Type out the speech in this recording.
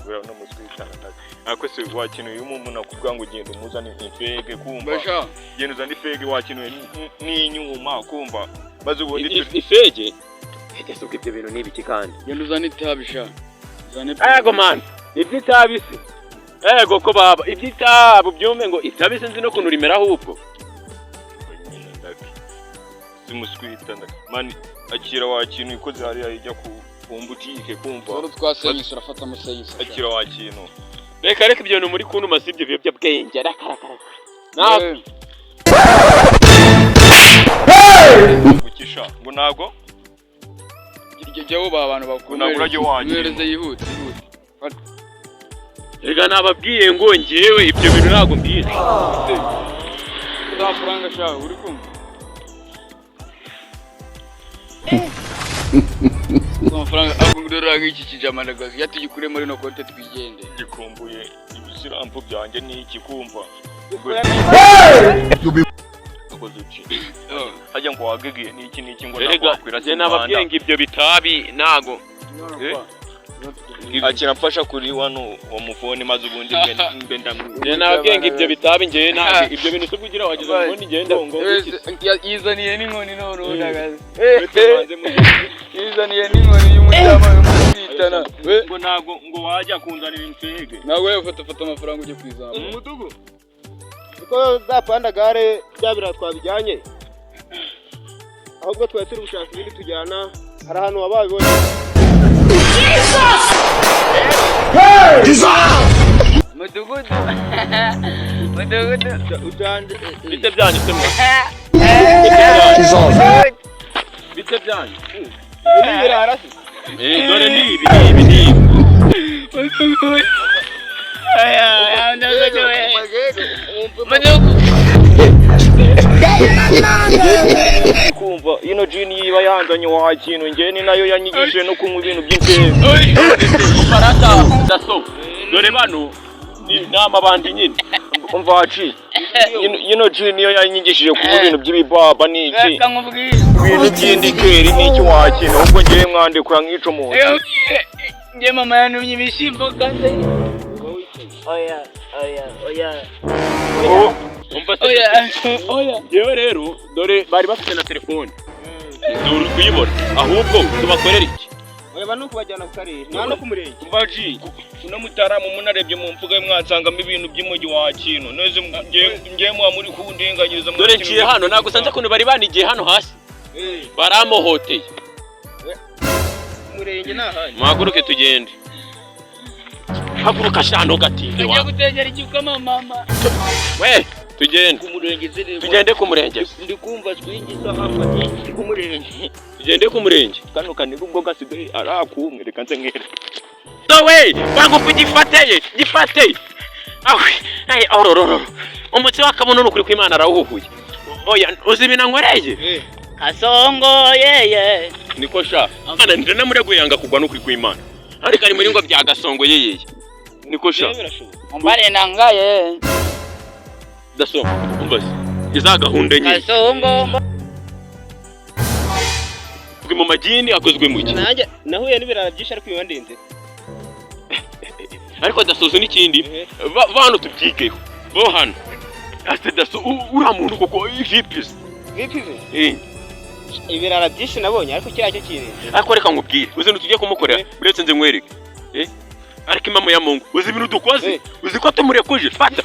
ura no muswitana ako se wakino y'umuntu nakubwa ngo genda umuzane ifege kumva genda uzane ifege wakino n'inyuma kumva maze ubundi ifege ese uko ibyo bintu nibiki kandi genda uzane itabisha ego man ibyitabise ego ko baba ibyitabo byume ngo itabise nzi no kuntu rimera ahubwo simuswitana man akira wakino ikoze hari ajya ku butike kumva soro twasenyise urafata amusenyise akira wakino reka ibyo bintu muri kuntu masibye byo bwenge arakarakara gukisha ngo nago jyewe ba abantu bakomereze yihute rega nababwiye ngo ngewe ibyo bintu nago mbizi uzafuranga shawe uri kumva amafaranga akungurira iki kijamana gazi yatugikure muri no konte twigende gikumbuye ibisirampo byanjye n'iki kumva hajya ngo wagegiye n'iki ngo nakwira se nababwiye ngo ibyo bitabi nago akira mfasha kuri wano wa mufone maze ubundi mbe ndamwe nababwiye ngo ibyo bitabi ngewe nabi ibyo bintu se kugira wageze ngo ngende ngo yizaniye n'inkoni none ndagaze yizaniye n'inkoni y'umujyama y'umutitana ngo nago ngo wajya kunzanira infege nawe ufata amafaranga ujye kwizama umudugu uko zapanda gare byabira twabijyanye ahubwo twese ubushaka ibindi tujyana hari ahantu wababibona Mudugudu utande bite byanyu se mwa bite byanyu ni arasi dore ni ibi aya ndagowe kumva ino jini yiba yanzanye wakintu nge ni nayo yanyigishije no kunywa ibintu by'inzego ufarata daso dore bano ni nama bandi nyine umva waci ino jini niyo yanyigishije kunywa ibintu by'ibibaba n'iki ibintu by'indikeri n'iki wakintu ubwo ngewe mwandikura nk'ico muntu nge mama yanumye ibishyimbo kandi oya yewe rero dore bari bafite na telefone dore kuyibona ahubwo tubakorera iki oya bano kubajyana ku karere nta no kumurenge mbaji uno mutaramu munarebye mu mvuga y'umwansangamo ibintu by'umugi wa kintu neze ngiye mwa muri kundenganyiriza dore nciye hano nagusanze kuntu bari banigiye hano hasi baramohoteye umurenge nahanye muhaguruke tugende haguruka shano gatinde wa gutegera icyuka mama we tugende tugende ku murenge ndi kumva twigisa hafati ku murenge tugende ku murenge kano kanira ubwo gasigaye arakumwe reka nze nkere we bagufi gifateye awe orororo umutsi wakabuno nukuri ku Imana arawuhuye oya uzibina nkwereye kasongo yeye niko sha ana ndana mureguye yanga kugwa nukuri ku Imana ariko ari muri ngo bya gasongo yeye niko sha umbare nangaye daso umbaze izagahunde nyine kasongo mu magini akozwe mu nanjye nahuye n'ibirara byinshi ariko ibandinze ariko dasozo n'ikindi bano tubyigeho bo hano ase daso ura muntu koko vipis ibirara byinshi nabonye ariko kiriya cyo kintu ariko reka nkubwire uzi tujye kumukorera uretse nze nkwereke ariko imamo ya Mungu uzi ibintu dukoze uzi ko tumurekuje fata